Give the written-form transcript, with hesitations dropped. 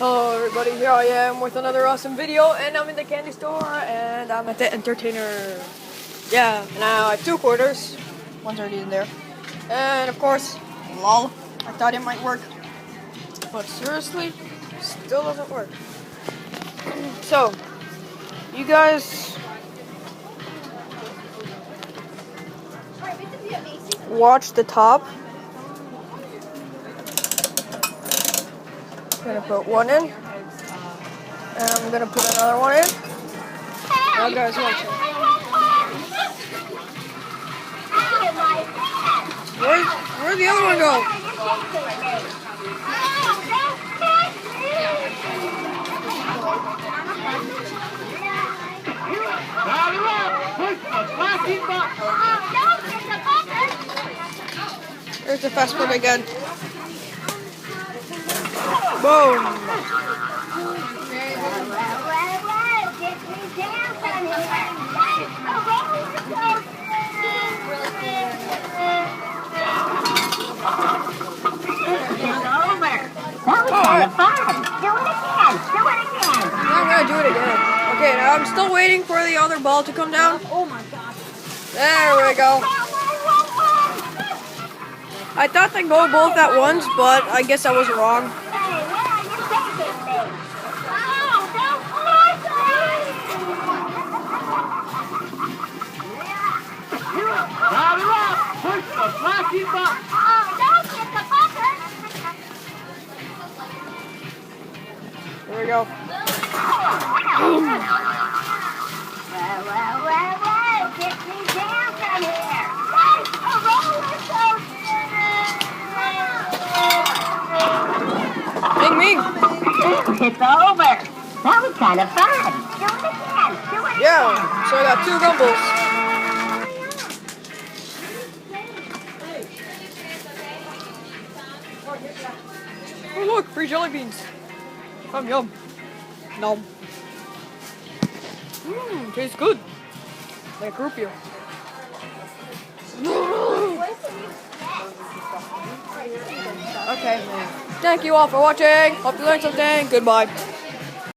Hello everybody, here I am with another awesome video, and I'm in the candy store, and I'm at the entertainer. Yeah, now I have 2 quarters. One's already in there. And of course, lol, I thought it might work. But seriously, still doesn't work. So, you guys watch the top. I'm gonna put one in, and I'm gonna put another one in. Now guys, watch it. Where'd the other one go? There's the fast one again. Boom! That was kind of fun. Do it again. Do it again. I'm gonna do it again. Okay, now I'm still waiting for the other ball to come down. Oh my gosh. There we go. I thought they go both at once, but I guess I was wrong. There we go. Well, get me down from here. A roller coaster. Ding me. It's over. That was kind of fun. Do it again. Do it again. Yeah, so I got 2 Gumballs. Oh look, free jelly beans. Yum. Nom. Tastes good. Like root beer. Okay. Thank you all for watching. Hope you learned something. Goodbye.